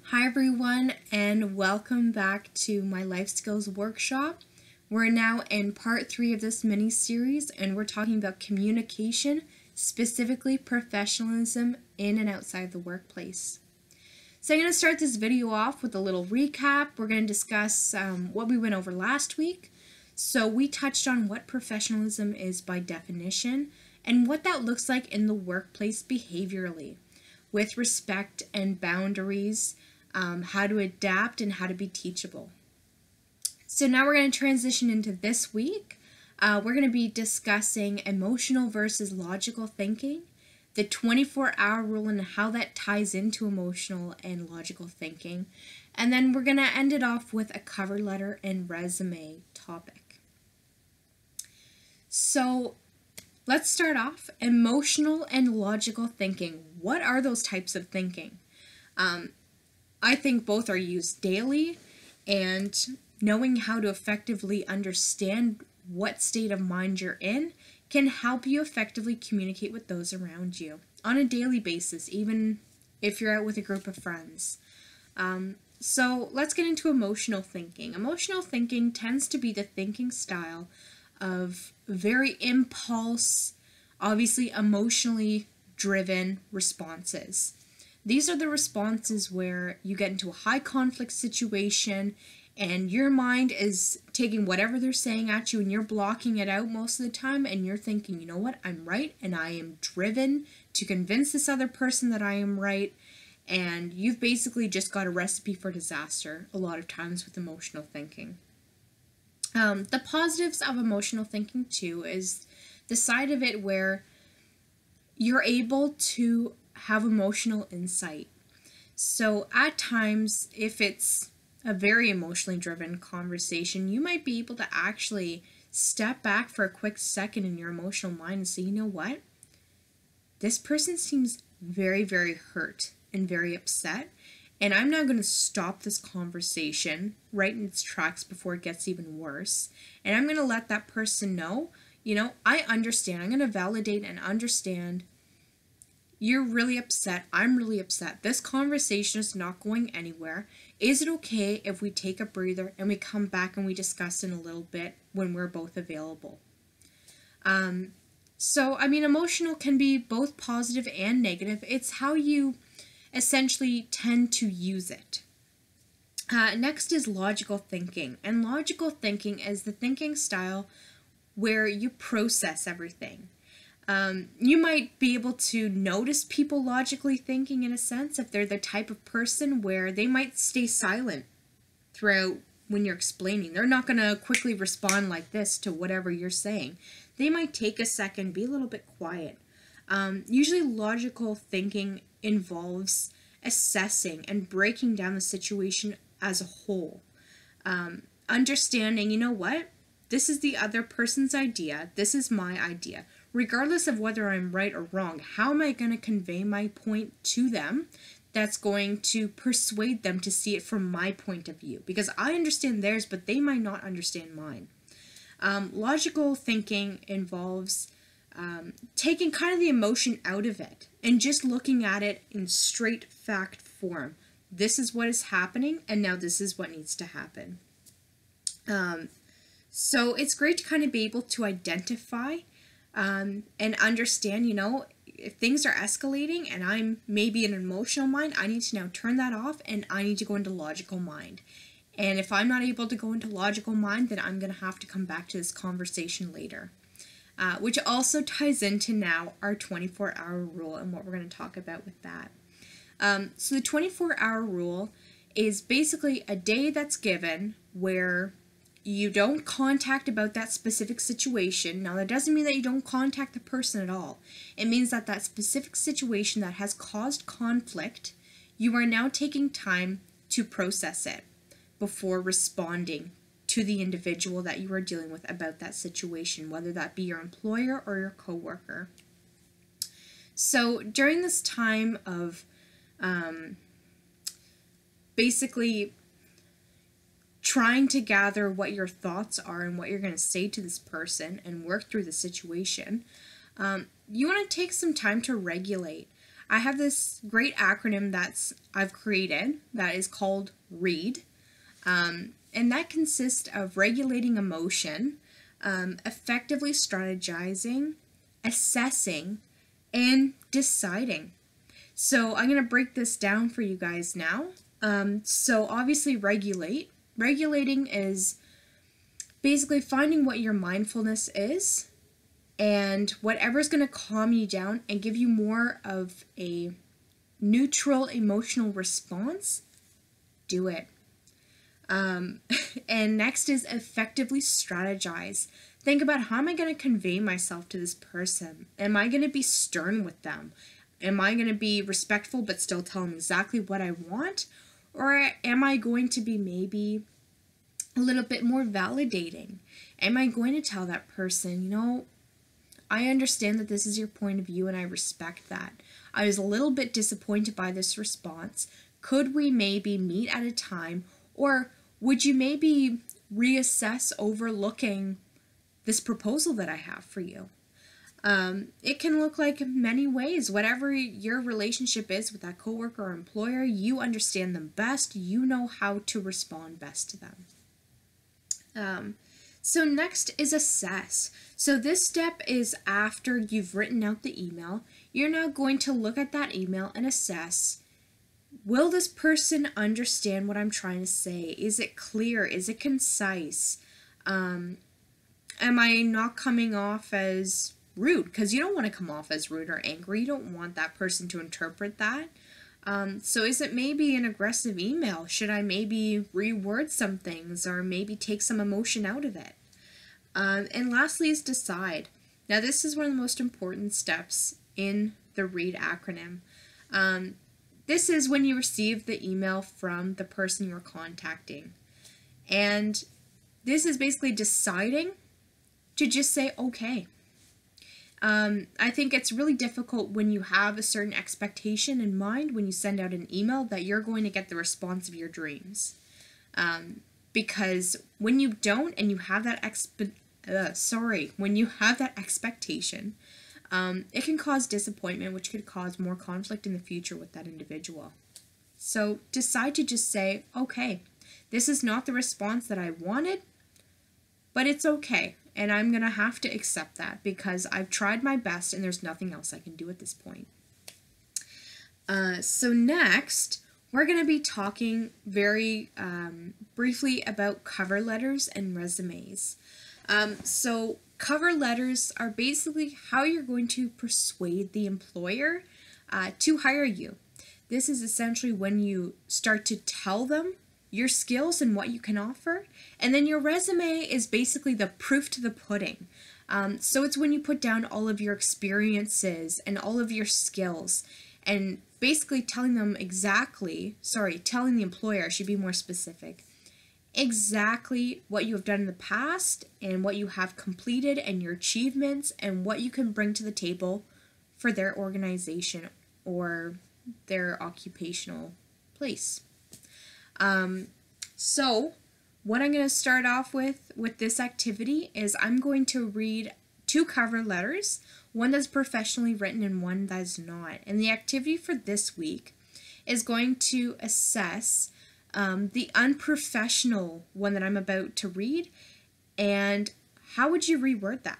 Hi everyone, and welcome back to my life skills workshop. We're now in part 3 of this mini series, and we're talking about communication, specifically professionalism in and outside the workplace. So I'm going to start this video off with a little recap. We're going to discuss what we went over last week. So we touched on what professionalism is by definition and what that looks like in the workplace behaviorally, with respect and boundaries, how to adapt, and how to be teachable. So now we're going to transition into this week. We're going to be discussing emotional versus logical thinking, the 24-hour rule and how that ties into emotional and logical thinking, and then we're going to end it off with a cover letter and resume topic. So let's start off. Emotional and logical thinking. What are those types of thinking? I think both are used daily, and knowing how to effectively understand what state of mind you're in can help you effectively communicate with those around you on a daily basis, even if you're out with a group of friends. So let's get into emotional thinking. Emotional thinking tends to be the thinking style of very impulse, obviously emotionally driven responses. These are the responses where you get into a high conflict situation and your mind is taking whatever they're saying at you and you're blocking it out most of the time, and you're thinking, you know what, I'm right and I am driven to convince this other person that I am right, and you've basically just got a recipe for disaster a lot of times with emotional thinking. The positives of emotional thinking too is the side of it where you're able to have emotional insight. So at times, if it's a very emotionally driven conversation, you might be able to actually step back for a quick second in your emotional mind and say, you know what? This person seems very, very hurt and very upset, and I'm now going to stop this conversation right in its tracks before it gets even worse, and I'm going to let that person know, I understand. I'm going to validate and understand. You're really upset. I'm really upset. This conversation is not going anywhere. Is it okay if we take a breather and we come back and we discuss in a little bit when we're both available? Emotional can be both positive and negative. It's how you essentially tend to use it. Next is logical thinking. And logical thinking is the thinking style where you process everything. You might be able to notice people logically thinking, in a sense, if they're the type of person where they might stay silent throughout when you're explaining. They're not going to quickly respond like this to whatever you're saying. They might take a second, be a little bit quiet. Usually logical thinking involves assessing and breaking down the situation as a whole. Understanding, you know what? This is the other person's idea. This is my idea. Regardless of whether I'm right or wrong, how am I going to convey my point to them that's going to persuade them to see it from my point of view? Because I understand theirs, but they might not understand mine. Logical thinking involves taking kind of the emotion out of it and just looking at it in straight fact form. This is what is happening, and now this is what needs to happen. So it's great to kind of be able to identify and understand, if things are escalating and I'm maybe in an emotional mind, I need to now turn that off and I need to go into logical mind. And if I'm not able to go into logical mind, then I'm going to have to come back to this conversation later. Which also ties into now our 24-hour rule and what we're going to talk about with that. So the 24-hour rule is basically a day that's given where you don't contact about that specific situation. Now, that doesn't mean that you don't contact the person at all. It means that that specific situation that has caused conflict, you are now taking time to process it before responding to the individual that you are dealing with about that situation, whether that be your employer or your coworker. So during this time of basically trying to gather what your thoughts are and what you're going to say to this person and work through the situation, you want to take some time to regulate. I have this great acronym I've created that is called READ. And that consists of regulating emotion, effectively strategizing, assessing, and deciding. So I'm going to break this down for you guys now. So obviously regulating is basically finding what your mindfulness is and whatever's going to calm you down and give you more of a neutral emotional response, do it. And next is effectively strategize. Think about, how am I going to convey myself to this person? Am I going to be stern with them? Am I going to be respectful but still tell them exactly what I want? Or am I going to be maybe a little bit more validating? Am I going to tell that person, you know, I understand that this is your point of view and I respect that. I was a little bit disappointed by this response. Could we maybe meet at a time, or would you maybe reassess overlooking this proposal that I have for you? It can look like many ways. Whatever your relationship is with that coworker or employer, you understand them best. You know how to respond best to them. So next is assess. So this step is after you've written out the email. You're now going to look at that email and assess, will this person understand what I'm trying to say? Is it clear? Is it concise? Am I not coming off as rude? Because you don't want to come off as rude or angry. You don't want that person to interpret that. So is it maybe an aggressive email? Should I maybe reword some things or maybe take some emotion out of it? And lastly is decide. Now this is one of the most important steps in the READ acronym. This is when you receive the email from the person you're contacting. And this is basically deciding to just say, okay. I think it's really difficult when you have a certain expectation in mind when you send out an email that you're going to get the response of your dreams. Because when you don't and you have that when you have that expectation, it can cause disappointment, which could cause more conflict in the future with that individual. So decide to just say, okay, this is not the response that I wanted, but it's okay. And I'm going to have to accept that because I've tried my best and there's nothing else I can do at this point. So next, we're going to be talking very briefly about cover letters and resumes. So cover letters are basically how you're going to persuade the employer to hire you. This is essentially when you start to tell them your skills and what you can offer. And then your resume is basically the proof to the pudding. So it's when you put down all of your experiences and all of your skills and basically telling the employer, I should be more specific, exactly what you have done in the past and what you have completed and your achievements and what you can bring to the table for their organization or their occupational place. So what I'm going to start off with this activity is I'm going to read 2 cover letters, one that's professionally written and one that is not. And the activity for this week is going to assess the unprofessional one that I'm about to read, and how would you reword that?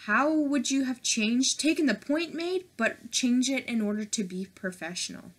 How would you have taken the point made, but change it in order to be professional?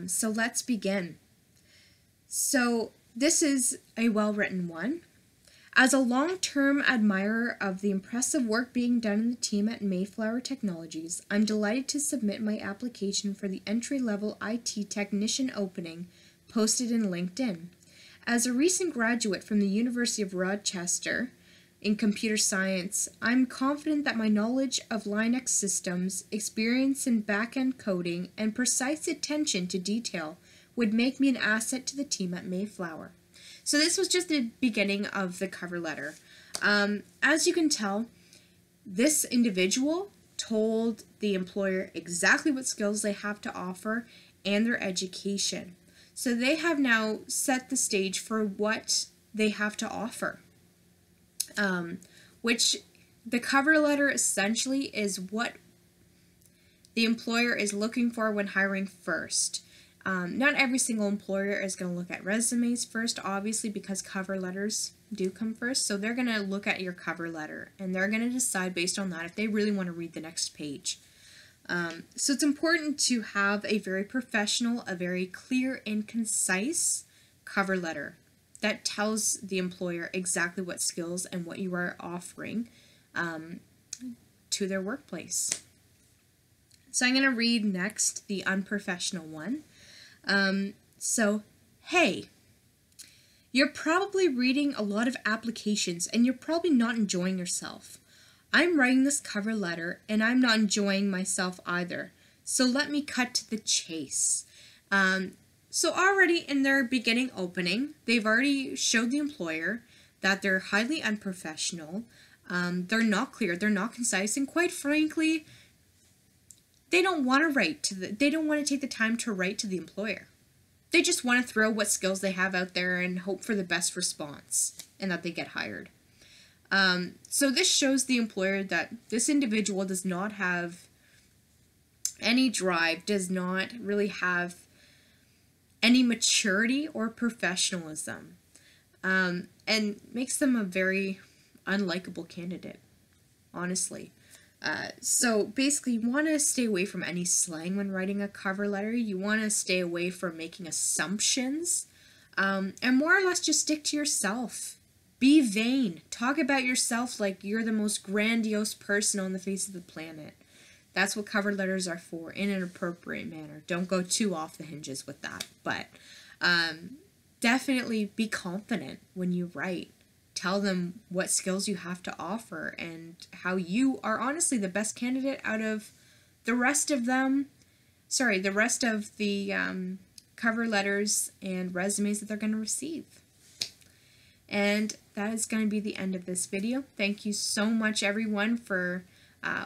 So let's begin. So this is a well-written one. As a long-term admirer of the impressive work being done in the team at Mayflower Technologies, I'm delighted to submit my application for the entry-level IT technician opening posted in LinkedIn. As a recent graduate from the University of Rochester in computer science, I'm confident that my knowledge of Linux systems, experience in back-end coding, and precise attention to detail would make me an asset to the team at Mayflower. So this was just the beginning of the cover letter. As you can tell, this individual told the employer exactly what skills they have to offer and their education. So they have now set the stage for what they have to offer. Which the cover letter essentially is what the employer is looking for when hiring first. Not every single employer is going to look at resumes first, obviously, because cover letters do come first. So they're going to look at your cover letter, and they're going to decide based on that if they really want to read the next page. So it's important to have a very professional, a very clear and concise cover letter that tells the employer exactly what skills and what you are offering to their workplace. So I'm going to read next the unprofessional one. So, hey, you're probably reading a lot of applications and you're probably not enjoying yourself. I'm writing this cover letter and I'm not enjoying myself either. So let me cut to the chase. So already in their beginning opening, they've already showed the employer that they're highly unprofessional. They're not clear, they're not concise, and quite frankly, they don't want to they don't want to take the time to write to the employer. They just want to throw what skills they have out there and hope for the best response and that they get hired. So this shows the employer that this individual does not have any drive, does not really have any maturity or professionalism, and makes them a very unlikable candidate, honestly. So basically, you want to stay away from any slang when writing a cover letter. You want to stay away from making assumptions, and more or less just stick to yourself. Be vain. Talk about yourself like you're the most grandiose person on the face of the planet. That's what cover letters are for, in an appropriate manner. Don't go too off the hinges with that, but definitely be confident when you write. Tell them what skills you have to offer and how you are honestly the best candidate out of the rest of them. Sorry, the rest of the cover letters and resumes that they're going to receive. And that is going to be the end of this video. Thank you so much, everyone, for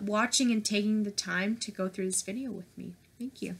watching and taking the time to go through this video with me. Thank you.